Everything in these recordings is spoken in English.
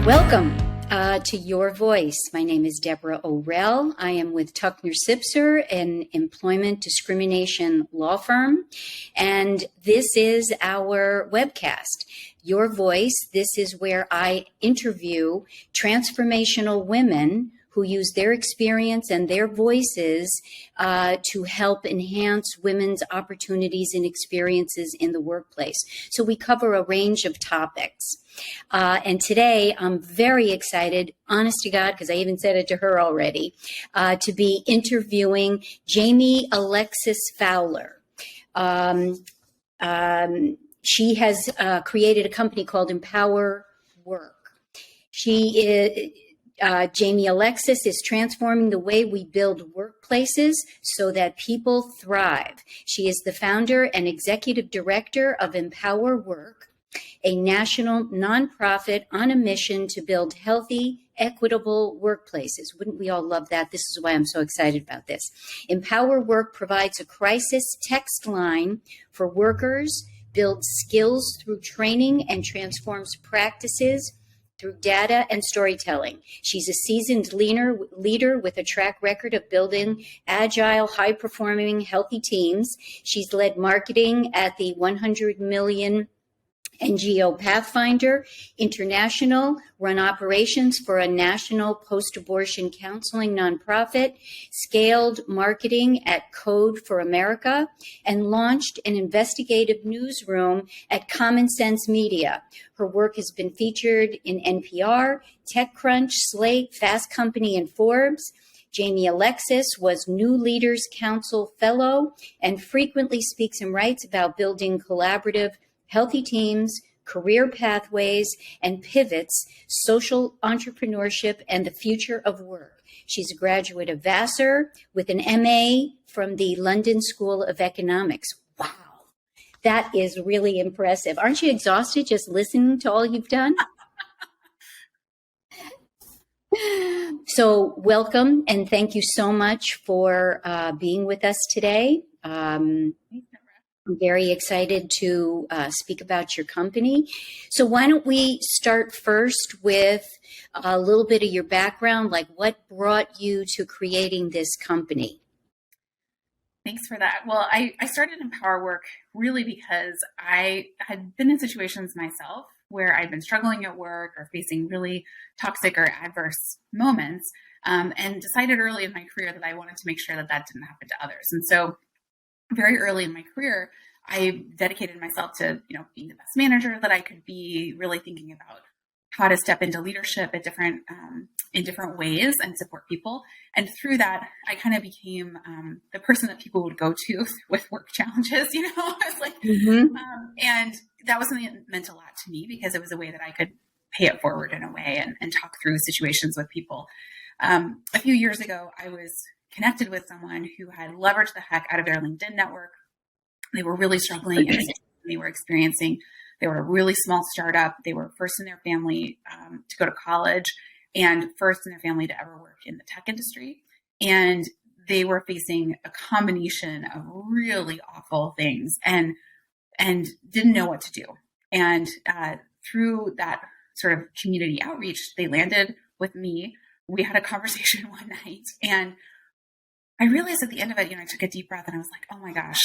Welcome to Your Voice. My name is Deborah O'Rell. I am with Tuckner Sipser, an employment discrimination law firm, and this is our webcast. Your Voice, this is where I interview transformational women who use their experience and their voices to help enhance women's opportunities and experiences in the workplace. So we cover a range of topics. And today I'm very excited, honest to God, because I even said it to her already, to be interviewing Jaime-Alexis Fowler. She has created a company called Empower Work. Jaime-Alexis is transforming the way we build workplaces so that people thrive. She is the founder and executive director of Empower Work, a national nonprofit on a mission to build healthy, equitable workplaces. Wouldn't we all love that? This is why I'm so excited about this. Empower Work provides a crisis text line for workers, builds skills through training, and transforms practices through data and storytelling. She's a seasoned leader with a track record of building agile, high-performing, healthy teams. She's led marketing at the 100 million NGO Pathfinder International, run operations for a national post-abortion counseling nonprofit, scaled marketing at Code for America, and launched an investigative newsroom at Common Sense Media. Her work has been featured in NPR, TechCrunch, Slate, Fast Company, and Forbes. Jaime-Alexis was New Leaders Council Fellow and frequently speaks and writes about building collaborative healthy teams, career pathways, and pivots, social entrepreneurship, and the future of work. She's a graduate of Vassar with an MA from the London School of Economics. Wow, that is really impressive. Aren't you exhausted just listening to all you've done? So welcome, and thank you so much for being with us today. I'm very excited to speak about your company. So why don't we start first with a little bit of your background, like what brought you to creating this company? Thanks for that. Well, I started Empower Work really because I had been in situations myself where I'd been struggling at work or facing really toxic or adverse moments, and decided early in my career that I wanted to make sure that that didn't happen to others. And so very early in my career, I dedicated myself to, being the best manager that I could be, really thinking about how to step into leadership at in different ways and support people. And through that, I kind of became the person that people would go to with work challenges, I was like, and that was something that meant a lot to me because it was a way that I could pay it forward in a way and talk through situations with people. A few years ago, I was connected with someone who had leveraged the heck out of their LinkedIn network. They were really struggling in the situation they were experiencing. They were a really small startup. They were first in their family to go to college and first in their family to ever work in the tech industry. And they were facing a combination of really awful things and didn't know what to do. And through that sort of community outreach, they landed with me. We had a conversation one night, and I realized at the end of it, I took a deep breath and I was like, oh my gosh,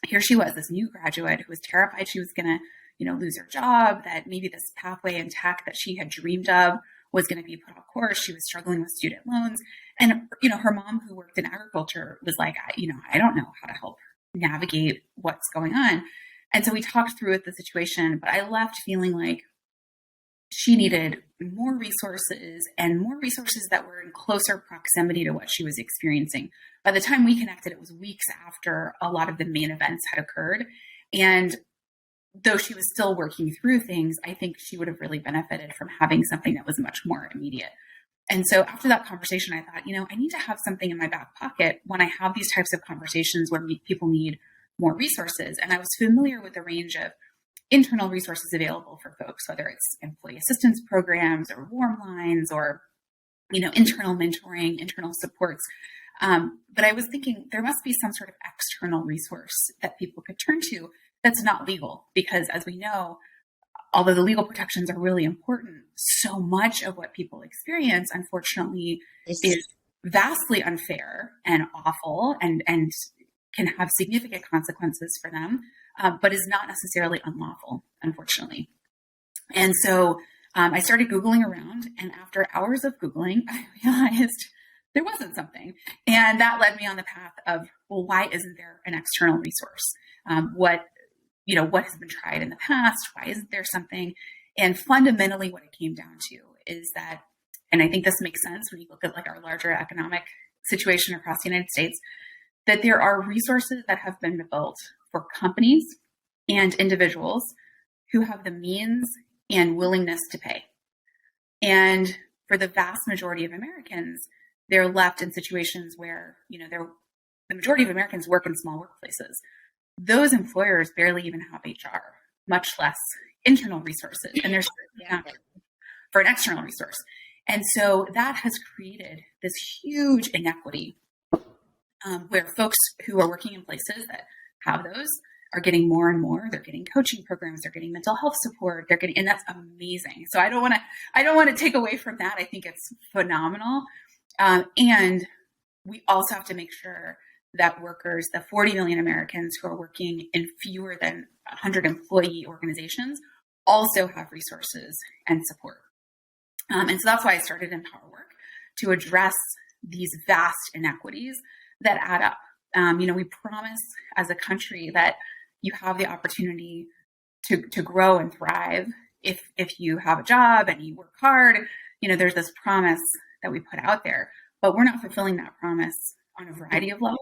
here she was, this new graduate who was terrified she was going to, lose her job, that maybe this pathway in tech that she had dreamed of was going to be put off course. She was struggling with student loans. And, her mom who worked in agriculture was like, I don't know how to help navigate what's going on. And so we talked through the situation, but I left feeling like she needed more resources and more resources that were in closer proximity to what she was experiencing. By the time we connected, it was weeks after a lot of the main events had occurred. And though she was still working through things, I think she would have really benefited from having something that was much more immediate. And so after that conversation, I thought, I need to have something in my back pocket when I have these types of conversations where people need more resources. And I was familiar with the range of internal resources available for folks, whether it's employee assistance programs or warm lines or, internal mentoring, internal supports. But I was thinking there must be some sort of external resource that people could turn to that's not legal, because as we know, although the legal protections are really important, so much of what people experience, unfortunately, is vastly unfair and awful and can have significant consequences for them, but is not necessarily unlawful, unfortunately. And so I started Googling around, and after hours of Googling, I realized there wasn't something. And that led me on the path of, well, why isn't there an external resource? What has been tried in the past? Why isn't there something? And fundamentally what it came down to is that, and I think this makes sense when you look at like our larger economic situation across the United States, that there are resources that have been built for companies and individuals who have the means and willingness to pay. And for the vast majority of Americans, they're left in situations where, the majority of Americans work in small workplaces. Those employers barely even have HR, much less internal resources. And there's not for an external resource. And so that has created this huge inequity where folks who are working in places that have those are getting more and more. They're getting coaching programs, they're getting mental health support, and that's amazing. So I don't want to take away from that. I think it's phenomenal. And we also have to make sure that workers, the 40 million Americans who are working in fewer than 100 employee organizations, also have resources and support. And so that's why I started Empower Work, to address these vast inequities that add up. We promise as a country that you have the opportunity to grow and thrive if you have a job and you work hard. There's this promise that we put out there, but we're not fulfilling that promise on a variety of levels.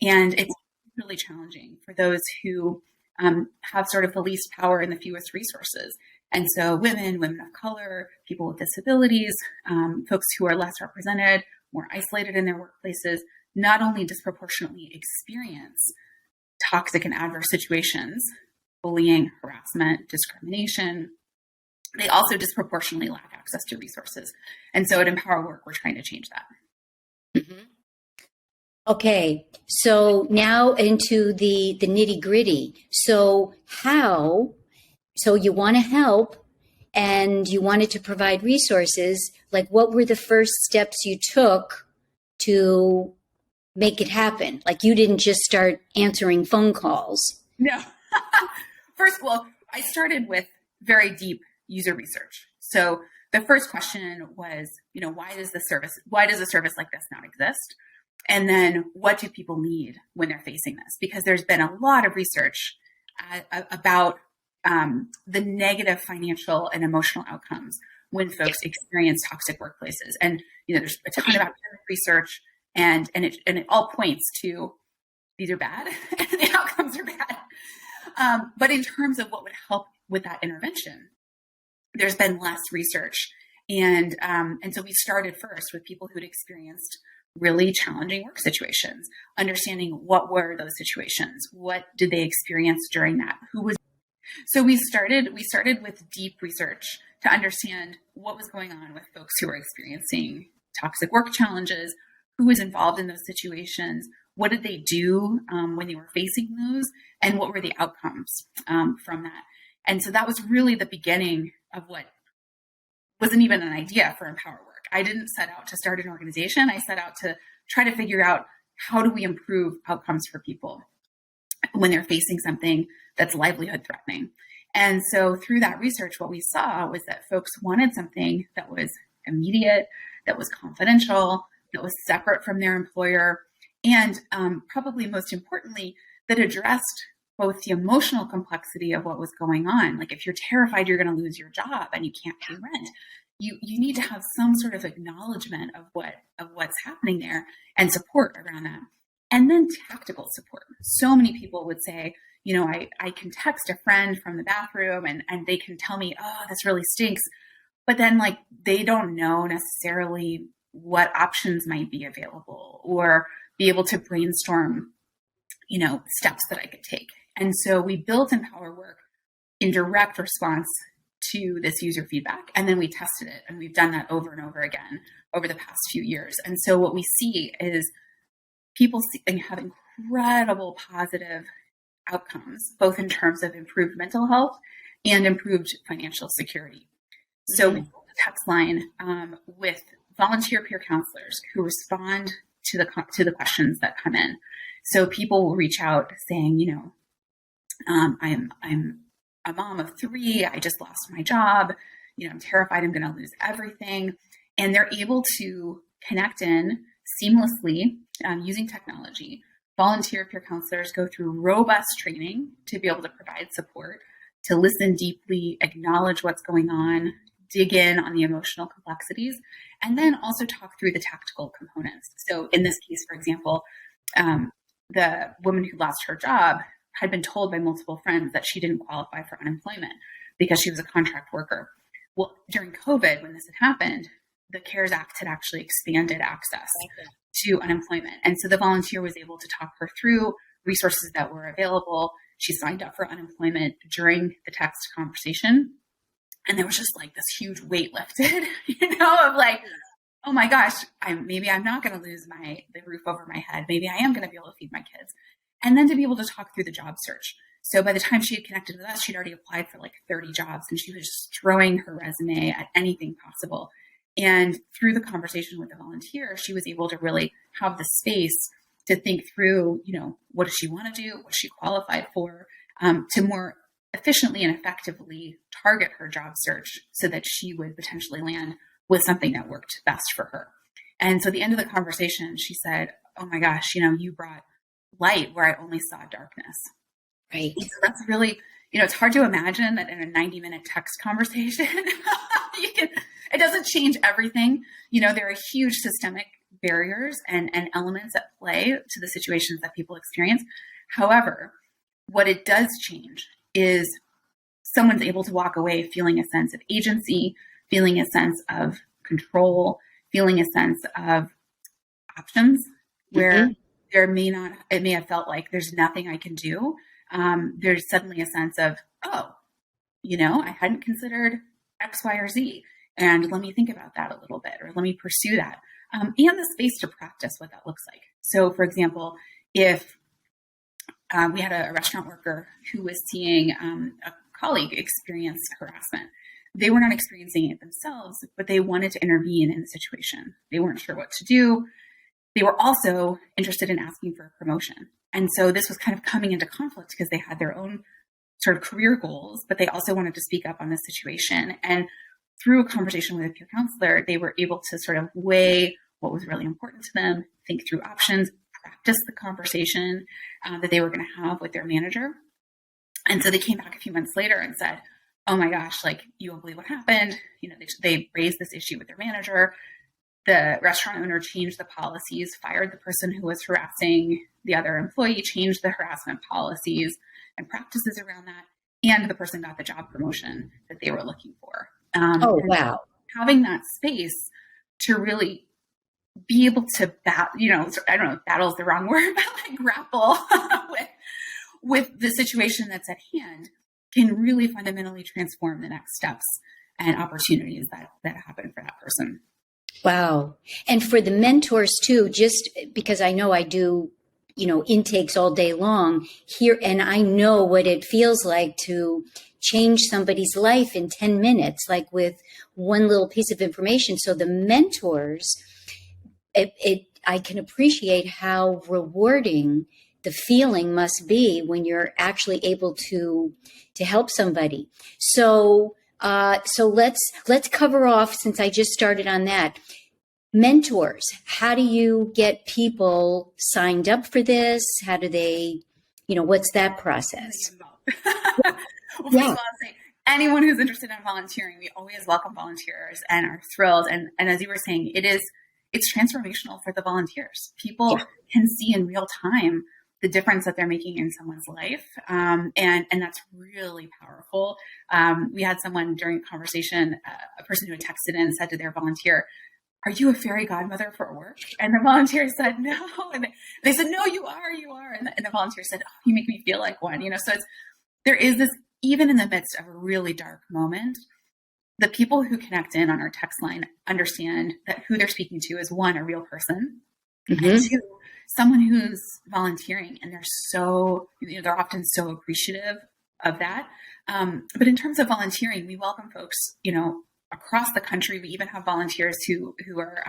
And it's really challenging for those who have sort of the least power and the fewest resources. And so women of color, people with disabilities, folks who are less represented, more isolated in their workplaces, not only disproportionately experience toxic and adverse situations, bullying, harassment, discrimination, they also disproportionately lack access to resources. And so at Empower Work, we're trying to change that. Mm-hmm. Okay, so now into the nitty gritty. So you want to help and you wanted to provide resources. Like, what were the first steps you took to make it happen? Like, you didn't just start answering phone calls. No. First, well, I started with very deep user research. So the first question was, why does a service like this not exist? And then what do people need when they're facing this? Because there's been a lot of research about the negative financial and emotional outcomes when folks experience toxic workplaces. And, there's a ton of academic research and it all points to these are bad and the outcomes are bad. But in terms of what would help with that intervention, there's been less research. And so we started first with people who'd experienced really challenging work situations, understanding what were those situations, what did they experience during that, so we started with deep research to understand what was going on with folks who were experiencing toxic work challenges, who was involved in those situations, what did they do when they were facing those, and what were the outcomes from that. And so that was really the beginning of what wasn't even an idea for Empower Work. I didn't set out to start an organization. I set out to try to figure out, how do we improve outcomes for people when they're facing something that's livelihood threatening. And so through that research, what we saw was that folks wanted something that was immediate, that was confidential, that was separate from their employer, and probably most importantly, that addressed both the emotional complexity of what was going on. Like, if you're terrified you're going to lose your job and you can't pay rent, you need to have some sort of acknowledgement of what's happening there and support around that. And then tactical support. So many people would say, I can text a friend from the bathroom and they can tell me, oh, this really stinks. But then they don't know necessarily what options might be available or be able to brainstorm, steps that I could take. And so we built Empower Work in direct response to this user feedback. And then we tested it, and we've done that over and over again over the past few years. And so what we see is people have incredible positive outcomes, both in terms of improved mental health and improved financial security. So we built a text line with volunteer peer counselors who respond to the questions that come in. So people will reach out saying, I'm a mom of 3. I just lost my job. I'm terrified I'm going to lose everything. And they're able to connect in seamlessly using technology. Volunteer peer counselors go through robust training to be able to provide support, to listen deeply, acknowledge what's going on, dig in on the emotional complexities, and then also talk through the tactical components. So in this case, for example, the woman who lost her job had been told by multiple friends that she didn't qualify for unemployment because she was a contract worker. Well, during COVID, when this had happened, the CARES Act had actually expanded access to unemployment. And so the volunteer was able to talk her through resources that were available. She signed up for unemployment during the text conversation. And there was just like this huge weight lifted, of like, oh my gosh, maybe I'm not going to lose the roof over my head. Maybe I am going to be able to feed my kids. And then to be able to talk through the job search. So by the time she had connected with us, she'd already applied for like 30 jobs, and she was just throwing her resume at anything possible. And through the conversation with the volunteer, she was able to really have the space to think through, what does she want to do? What's she qualified for? To more efficiently and effectively target her job search so that she would potentially land with something that worked best for her. And so at the end of the conversation, she said, oh my gosh, you brought light where I only saw darkness. Right. So that's really, it's hard to imagine that in a 90-minute text conversation, it doesn't change everything. There are huge systemic barriers and elements at play to the situations that people experience. However, what it does change is someone's able to walk away feeling a sense of agency, feeling a sense of control, feeling a sense of options where it may have felt like there's nothing I can do. There's suddenly a sense of, I hadn't considered X, Y, or Z. And let me think about that a little bit, or let me pursue that. And the space to practice what that looks like. So for example, if we had a restaurant worker who was seeing a colleague experience harassment, they were not experiencing it themselves, but they wanted to intervene in the situation. They weren't sure what to do. They were also interested in asking for a promotion. And so this was kind of coming into conflict because they had their own sort of career goals, but they also wanted to speak up on this situation. And through a conversation with a peer counselor, they were able to sort of weigh what was really important to them, think through options, practice the conversation that they were going to have with their manager. And so they came back a few months later and said, oh my gosh, you won't believe what happened. They raised this issue with their manager. The restaurant owner changed the policies, fired the person who was harassing the other employee, changed the harassment policies and practices around that. And the person got the job promotion that they were looking for. Wow. Having that space to really be able to I don't know if battle is the wrong word, but grapple with the situation that's at hand can really fundamentally transform the next steps and opportunities that happen for that person. Wow. And for the mentors too, just because I know I do, intakes all day long here, and I know what it feels like to change somebody's life in 10 minutes, like with one little piece of information. So the mentors, I can appreciate how rewarding the feeling must be when you're actually able to help somebody. So let's cover off, since I just started on that. Mentors, how do you get people signed up for this? How do they, what's that process? Well, first of all, I'll say anyone who's interested in volunteering, we always welcome volunteers and are thrilled. And as you were saying, it's transformational for the volunteers. People can see in real time the difference that they're making in someone's life. And that's really powerful. We had someone during a conversation, a person who had texted in said to their volunteer, are you a fairy godmother for work? And the volunteer said, no. And they said, no, you are. And the volunteer said, oh, you make me feel like one. So there is this, even in the midst of a really dark moment, the people who connect in on our text line understand that who they're speaking to is, one, a real person, and two, someone who's volunteering, and they're often so appreciative of that. But in terms of volunteering, we welcome folks, across the country. We even have volunteers who are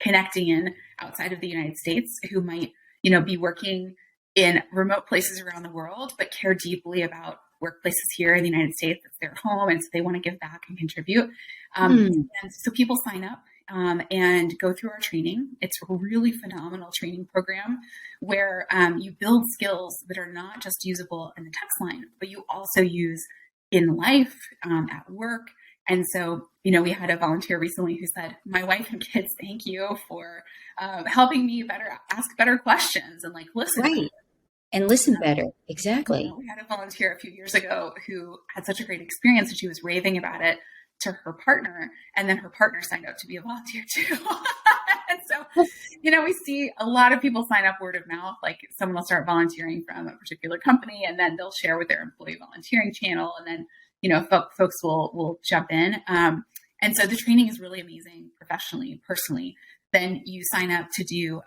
connecting in outside of the United States, who might, be working in remote places around the world, but care deeply about workplaces here in the United States. It's their home, and so they want to give back and contribute. And so people sign up and go through our training. It's a really phenomenal training program where you build skills that are not just usable in the text line, but you also use in life, at work. And so, we had a volunteer recently who said, my wife and kids, thank you for helping me ask better questions and listen. Right. And listen better. Exactly. We had a volunteer a few years ago who had such a great experience, and she was raving about it to her partner, and then her partner signed up to be a volunteer too. And so, we see a lot of people sign up word of mouth. Like someone will start volunteering from a particular company, and then they'll share with their employee volunteering channel, and then folks will jump in. And so the training is really amazing, professionally, personally. Then you sign up to do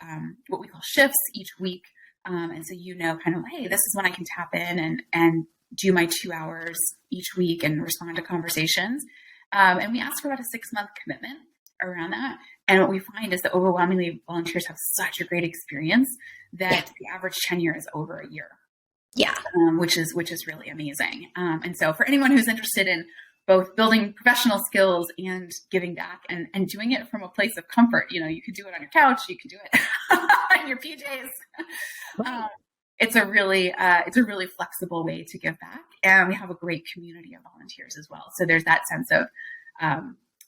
what we call shifts each week. And so, kind of, hey, this is when I can tap in and do my 2 hours each week and respond to conversations. And we ask for about a 6-month commitment around that. And what we find is that overwhelmingly volunteers have such a great experience that the average tenure is over a year. Yeah. Which is really amazing. And so for anyone who's interested in both building professional skills and giving back and doing it from a place of comfort, you could do it on your couch, you could do it in your PJs. Right. It's a really flexible way to give back. And we have a great community of volunteers as well. So there's that sense of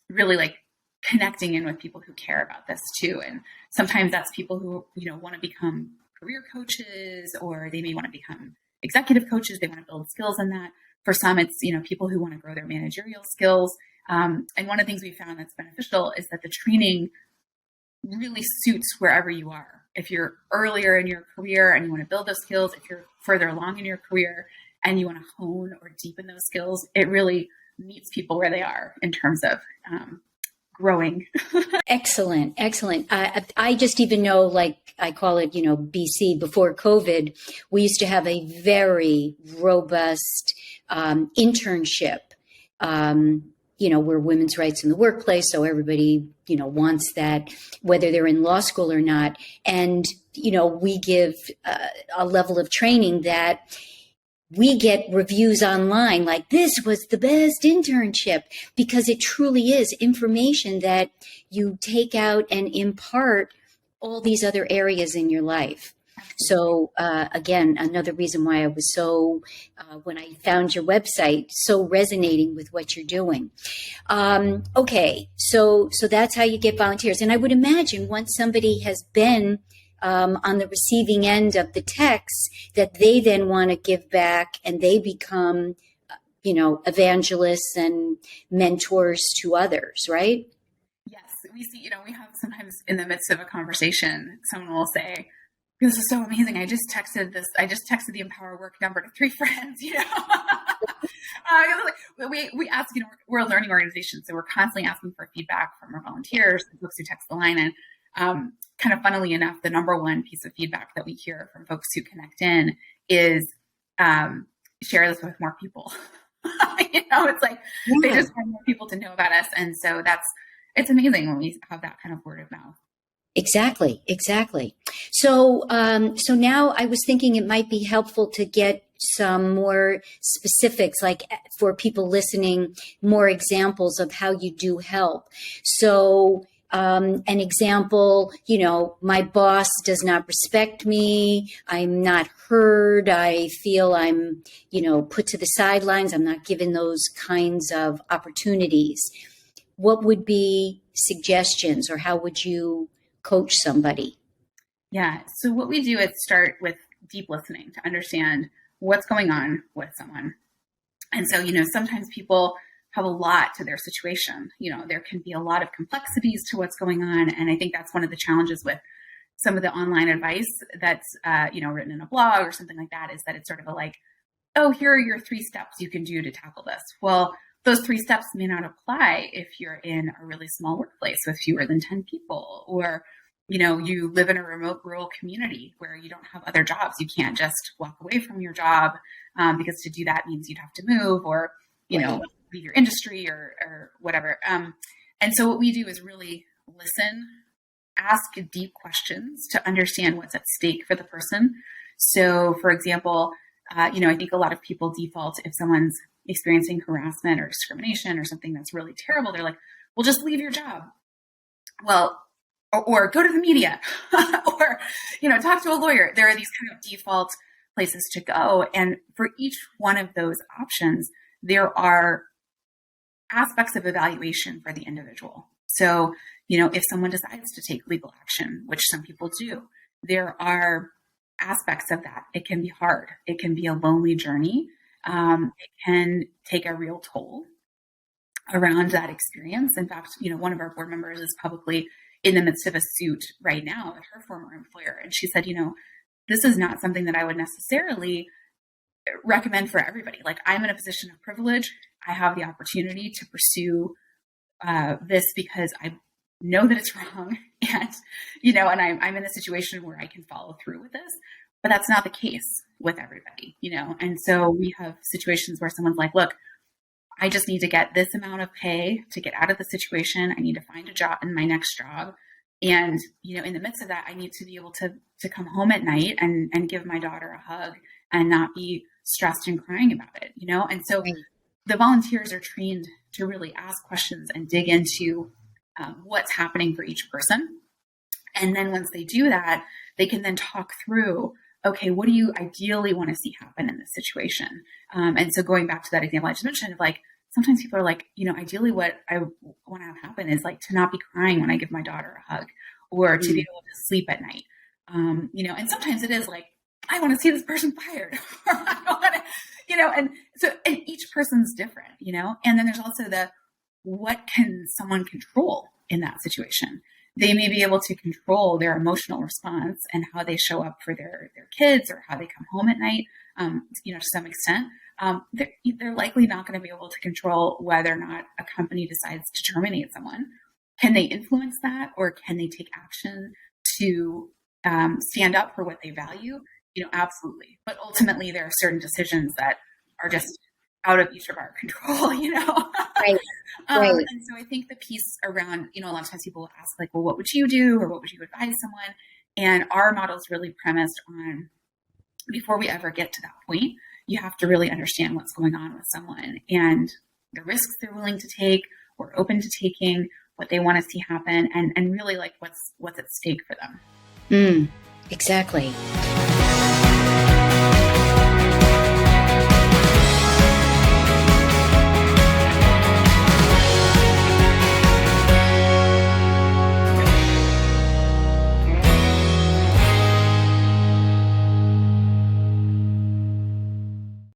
really connecting in with people who care about this too. And sometimes that's people who, want to become career coaches, or they may want to become executive coaches. They want to build skills in that. For some, it's, people who want to grow their managerial skills. And one of the things we found that's beneficial is that the training really suits wherever you are. If you're earlier in your career and you want to build those skills, if you're further along in your career and you want to hone or deepen those skills, it really meets people where they are in terms of growing. Excellent. I just even know, I call it, BC, before COVID, we used to have a very robust internship, where women's rights in the workplace. So everybody, wants that, whether they're in law school or not. And, we give a level of training that we get reviews online like, this was the best internship, because it truly is information that you take out and impart all these other areas in your life. So again, another reason why I was so, when I found your website, so resonating with what you're doing. Okay, so that's how you get volunteers. And I would imagine once somebody has been on the receiving end of the text, that they then want to give back, and they become, evangelists and mentors to others, right? Yes, we see, we have sometimes in the midst of a conversation, someone will say, this is so amazing. I just texted the Empower Work number to 3 friends, we ask, we're a learning organization, so we're constantly asking for feedback from our volunteers, the folks who text the line. And kind of funnily enough, the number one piece of feedback that we hear from folks who connect in is share this with more people. It's like, they just want more people to know about us. And so it's amazing when we have that kind of word of mouth. Exactly. So now I was thinking it might be helpful to get some more specifics, like for people listening, more examples of how you do help. So an example, my boss does not respect me. I'm not heard. I feel I'm, put to the sidelines. I'm not given those kinds of opportunities. What would be suggestions, or how would you coach somebody? Yeah. So what we do is start with deep listening to understand what's going on with someone. And so, sometimes people have a lot to their situation. There can be a lot of complexities to what's going on. And I think that's one of the challenges with some of the online advice that's, written in a blog or something like that, is that it's sort of oh, here are your 3 steps you can do to tackle this. Well, those 3 steps may not apply if you're in a really small workplace with fewer than 10 people, or you live in a remote rural community where you don't have other jobs. You can't just walk away from your job because to do that means you'd have to move or, leave your industry or whatever. And so what we do is really listen, ask deep questions to understand what's at stake for the person. So, for example, I think a lot of people default if someone's experiencing harassment or discrimination or something that's really terrible. They're like, well, just leave your job. Well, or go to the media or, talk to a lawyer. There are these kind of default places to go. And for each one of those options, there are aspects of evaluation for the individual. So, if someone decides to take legal action, which some people do, there are aspects of that. It can be hard. It can be a lonely journey. It can take a real toll around that experience. In fact, one of our board members is publicly in the midst of a suit right now with her former employer. And she said, this is not something that I would necessarily recommend for everybody. Like, I'm in a position of privilege. I have the opportunity to pursue this because I know that it's wrong. And, and I'm in a situation where I can follow through with this, but that's not the case with everybody, And so we have situations where someone's like, look, I just need to get this amount of pay to get out of the situation. I need to find a job in my next job. And, in the midst of that, I need to be able to come home at night and give my daughter a hug and not be stressed and crying about it, And so the volunteers are trained to really ask questions and dig into what's happening for each person. And then once they do that, they can then talk through, okay, what do you ideally want to see happen in this situation? And so going back to that example I just mentioned, like, sometimes people are like, ideally what I want to have happen is like to not be crying when I give my daughter a hug or to be able to sleep at night. And sometimes it is like, I want to see this person fired. Or I want to, and each person's different, and then there's also what can someone control in that situation? They may be able to control their emotional response and how they show up for their kids or how they come home at night, to some extent. They're likely not going to be able to control whether or not a company decides to terminate someone. Can they influence that, or can they take action to stand up for what they value? Absolutely. But ultimately, there are certain decisions that are just out of each of our control, Right. Right. And so I think the piece around, a lot of times people ask like, well, what would you do? Or what would you advise someone? And our model is really premised on, before we ever get to that point, you have to really understand what's going on with someone and the risks they're willing to take or open to taking, what they want to see happen, and really like what's at stake for them. Exactly.